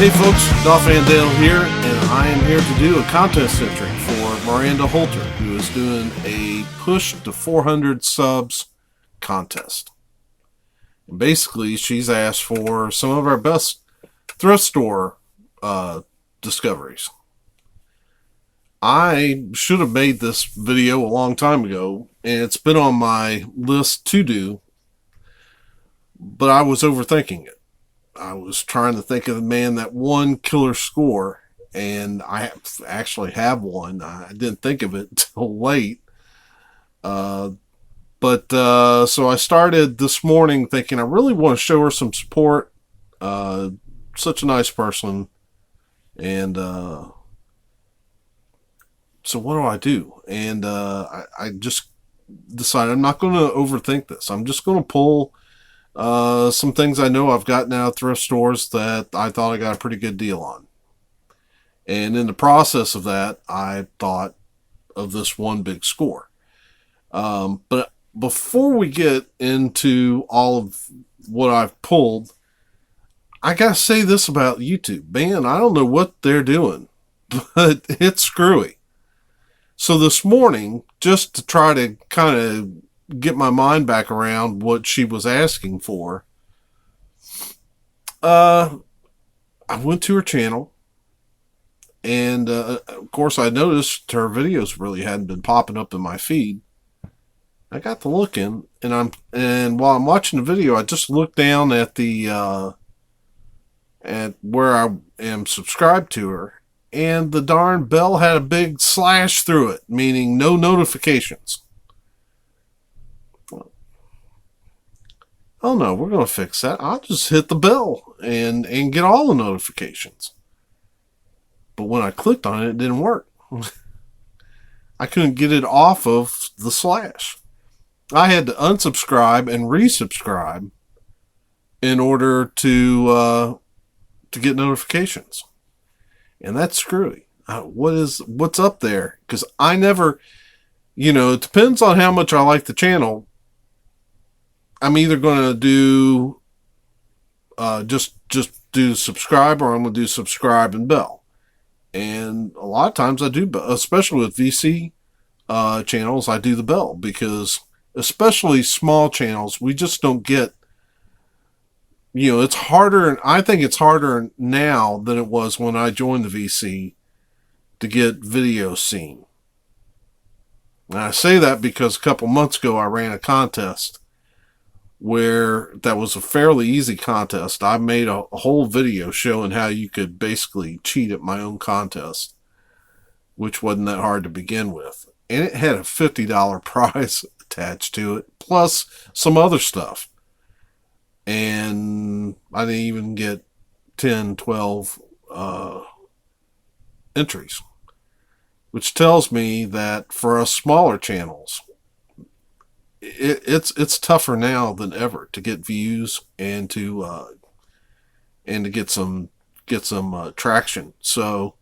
Hey folks, Dolph Van Dale here, and I am here to do a contest entry for Miranda Holter, who is doing a push to 400 subs contest. And basically, she's asked for some of our best thrift store discoveries. I should have made this video a long time ago, and it's been on my list to do, but I was overthinking it. I was trying to think of that one killer score, and I actually have one. I didn't think of it until late. So I started this morning thinking I really want to show her some support. Such a nice person. And so what do? And I just decided I'm not going to overthink this. I'm just going to pull some things I know I've gotten out of thrift stores that I thought I got a pretty good deal on. And in the process of that, I thought of this one big score. But before we get into all of what I've pulled, I gotta say this about YouTube. Man, I don't know what they're doing, but it's screwy. So this morning, just to try to kind of get my mind back around what she was asking for, I went to her channel, and of course I noticed her videos really hadn't been popping up in my feed. I got to looking, and while I'm watching the video, I just looked down at the at where I am subscribed to her, and the darn bell had a big slash through it, meaning no notifications. Oh no, we're going to fix that. I'll just hit the bell and get all the notifications. But when I clicked on it, it didn't work. I couldn't get it off of the slash. I had to unsubscribe and resubscribe in order to get notifications. And that's screwy. What's up there? Because I never, it depends on how much I like the channel. I'm either going to do just do subscribe, or I'm going to do subscribe and bell. And a lot of times I do, especially with VC channels, I do the bell, because especially small channels, we just don't get, it's harder. I think it's harder now than it was when I joined the VC to get videos seen. And I say that because a couple months ago I ran a contest where that was a fairly easy contest. I made a whole video showing how you could basically cheat at my own contest, which wasn't that hard to begin with. And it had a $50 prize attached to it, plus some other stuff. And I didn't even get 10, 12 entries, which tells me that for us smaller channels, it's tougher now than ever to get views and to get some traction. So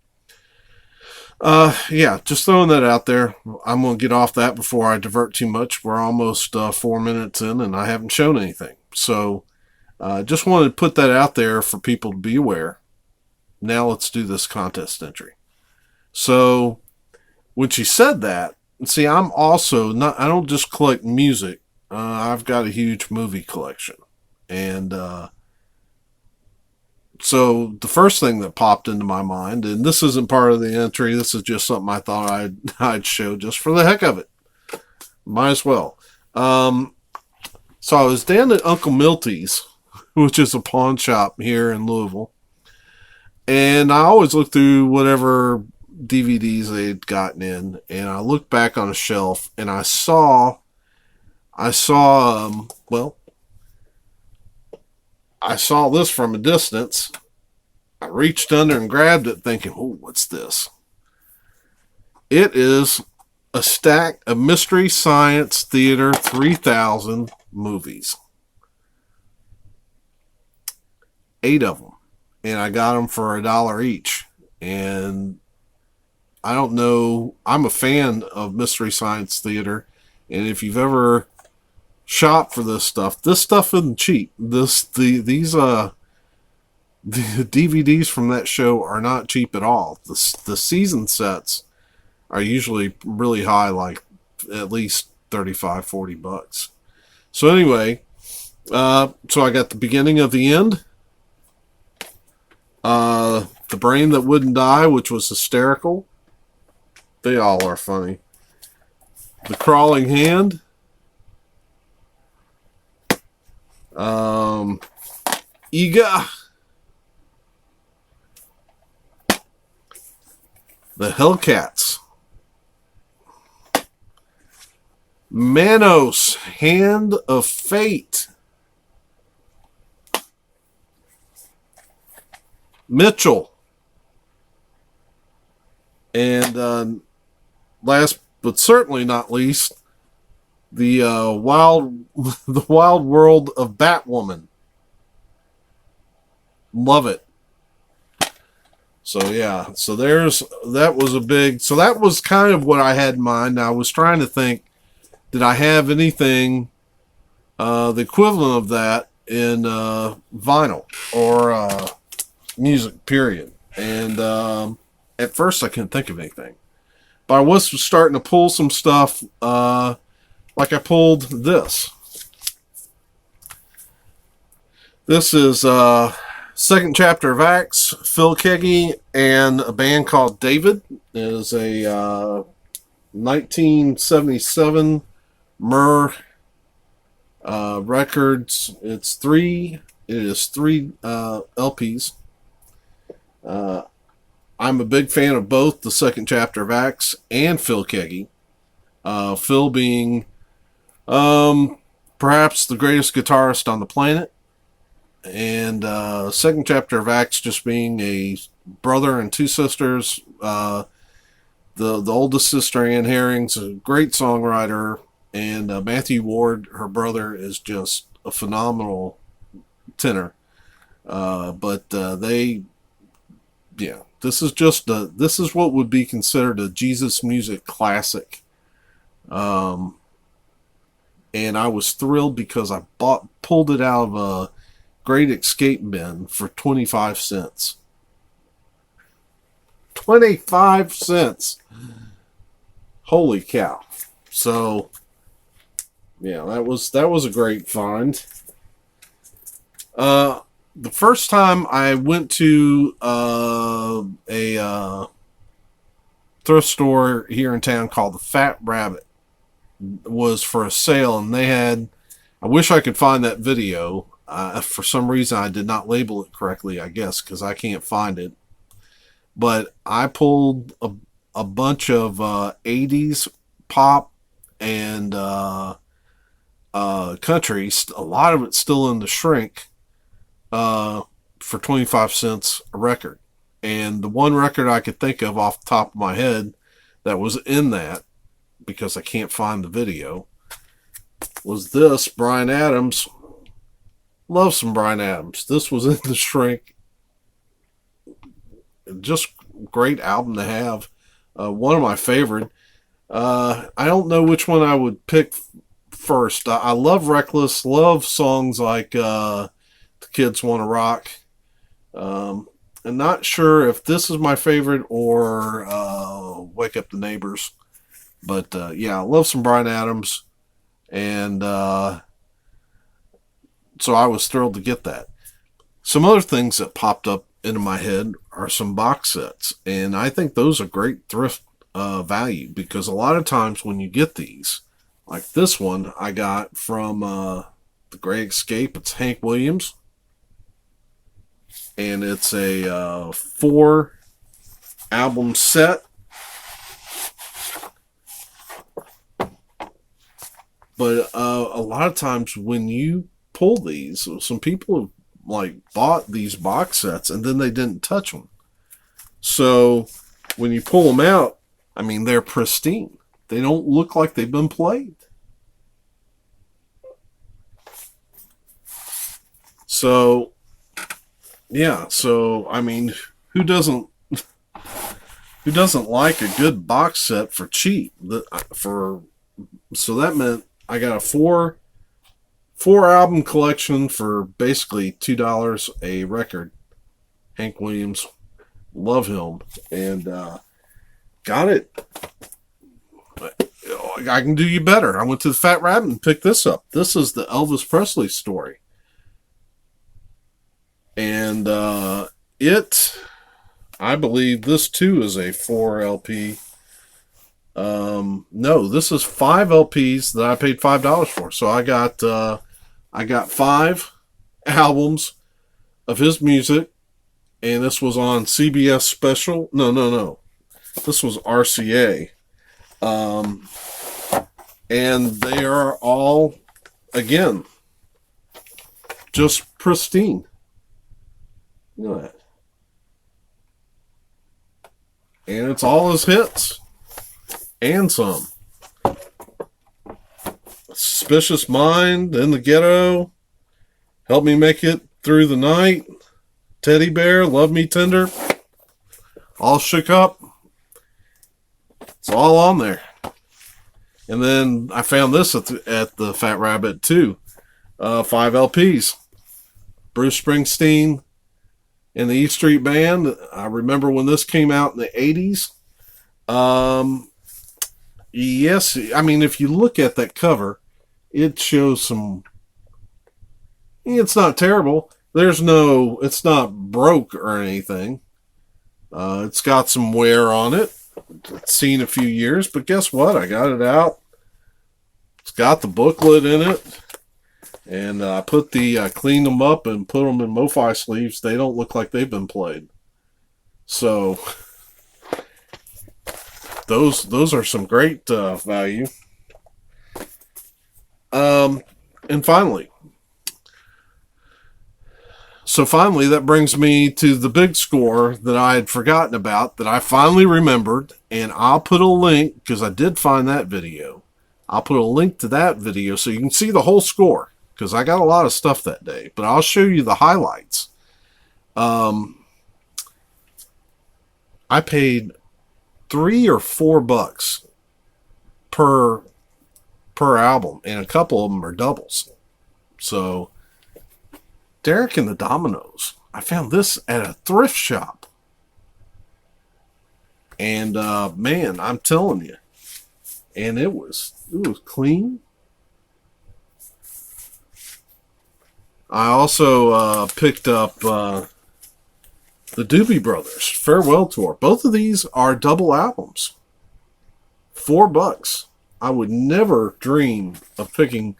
yeah, just throwing that out there. I'm gonna get off that before I divert too much. We're almost 4 minutes in, and I haven't shown anything. So just wanted to put that out there for people to be aware. Now let's do this contest entry. So when she said that, see, I'm also not, I don't just collect music. I've got a huge movie collection. And so the first thing that popped into my mind, and this isn't part of the entry, this is just something I thought I'd show just for the heck of it. Might as well. So I was down at Uncle Milty's, which is a pawn shop here in Louisville. And I always look through whatever DVDs they'd gotten in, and I looked back on a shelf, and I saw this from a distance. I reached under and grabbed it, thinking, oh, what's this? It is a stack of Mystery Science Theater 3000 movies. 8 of them. And I got them for $1 each. And I don't know, I'm a fan of Mystery Science Theater, and if you've ever shopped for this stuff isn't cheap. These the DVDs from that show are not cheap at all. The season sets are usually really high, like at least 35, $40. So anyway, so I got the beginning of the end. The brain that wouldn't die, which was hysterical. They all are funny. The crawling hand. Iga. The Hellcats. Manos, Hand of Fate. Mitchell. And last but certainly not least, the the Wild World of Batwoman. Love it. So yeah, so that was a big, so that was kind of what I had in mind. I was trying to think, did I have anything the equivalent of that in vinyl or music, period? And at first I couldn't think of anything. But I was starting to pull some stuff, like I pulled this. This is second chapter of Acts, Phil Keaggy, and a band called David. It is a 1977 Myrrh Records. It is three LPs. I'm a big fan of both the second chapter of Acts and Phil Keaggy. Phil being perhaps the greatest guitarist on the planet, and second chapter of Acts just being a brother and two sisters. The oldest sister, Ann Herring's a great songwriter, and Matthew Ward, her brother, is just a phenomenal tenor. But they, yeah, this is what would be considered a Jesus music classic. And I was thrilled because I pulled it out of a Great Escape bin for 25 cents. 25 cents. Holy cow. So yeah, that was a great find. The first time I went to a thrift store here in town called the Fat Rabbit was for a sale, and they had, I wish I could find that video. For some reason I did not label it correctly, I guess, because I can't find it. But I pulled a bunch of 80s pop and country, a lot of it still in the shrink, for 25 cents a record. And the one record I could think of off the top of my head that was in that, because I can't find the video, was this, Bryan Adams. Love some Bryan Adams. This was in the shrink. Just great album to have. One of my favorite. I don't know which one I would pick first. I love Reckless. Love songs like The Kids Wanna Rock. I'm not sure if this is my favorite or Wake Up the Neighbors. But yeah, I love some Bryan Adams. And so I was thrilled to get that. Some other things that popped up into my head are some box sets. And I think those are great thrift value, because a lot of times when you get these, like this one I got from The Great Escape, it's Hank Williams. And it's a 4 album set. But a lot of times when you pull these, some people have like bought these box sets and then they didn't touch them. So when you pull them out, I mean, they're pristine. They don't look like they've been played. So yeah, so I mean, who doesn't like a good box set for cheap? So that meant I got a 4 album collection for basically $2 a record. Hank Williams, love him, and got it. I can do you better. I went to the Fat Rabbit and picked this up. This is the Elvis Presley story, and I believe this too is a 4 LP. No, this is 5 LPs that I paid $5 for. So I got 5 albums of his music, and this was on CBS Special. No. This was RCA. And they are all, again, just pristine. Look at that. And it's all his hits. And some. Suspicious Mind, In the Ghetto, Help Me Make It Through the Night, Teddy Bear, Love Me Tender, All Shook Up. It's all on there. And then I found this at the Fat Rabbit too. 5 LPs. Bruce Springsteen and the E Street Band. I remember when this came out in the 80s. Yes, I mean, if you look at that cover, it shows some... It's not terrible. It's not broke or anything. It's got some wear on it. It's seen a few years, but guess what? I got it out. It's got the booklet in it. And I cleaned them up and put them in MoFi sleeves. They don't look like they've been played. So... Those are some great value. And finally, that brings me to the big score that I had forgotten about, that I finally remembered, and I'll put a link, because I did find that video. I'll put a link to that video so you can see the whole score, because I got a lot of stuff that day, but I'll show you the highlights. I paid $3 or $4 per album, and a couple of them are doubles. So, Derek and the Dominoes. I found this at a thrift shop, and man, I'm telling you, and it was clean. I also picked up the Doobie Brothers Farewell Tour. Both of these are double albums. $4. I would never dream of picking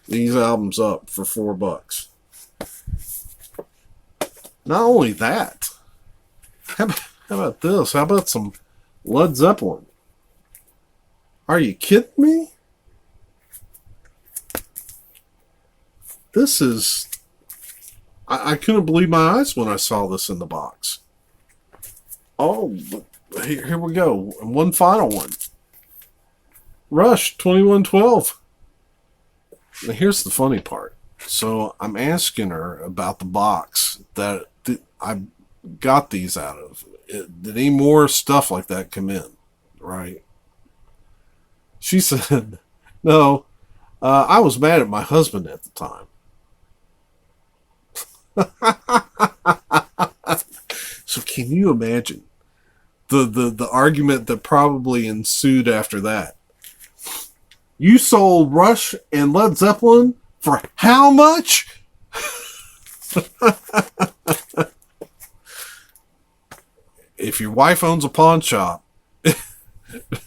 these albums up for $4. Not only that, how about this? How about some Led Zeppelin? Are you kidding me? This is... I couldn't believe my eyes when I saw this in the box. Oh, here we go. And one final one. Rush 2112. Now here's the funny part. So I'm asking her about the box that I got these out of. Did any more stuff like that come in? Right? She said, no, I was mad at my husband at the time. So can you imagine the argument that probably ensued after that? You sold Rush and Led Zeppelin for how much? If your wife owns a pawn shop,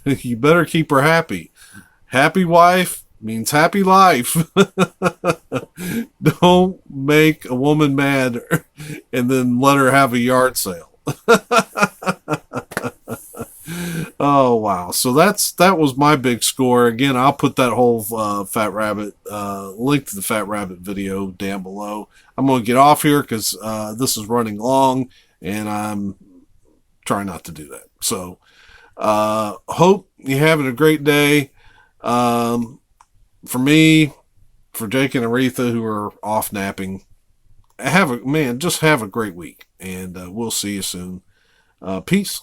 you better keep her happy. Happy wife means happy life. Don't make a woman mad and then let her have a yard sale. Oh, wow. So that was my big score. Again, I'll put that whole Fat Rabbit, link to the Fat Rabbit video down below. I'm going to get off here because this is running long and I'm trying not to do that. So, hope you're having a great day. For me, for Jake and Aretha who are off napping, just have a great week, and we'll see you soon. Peace.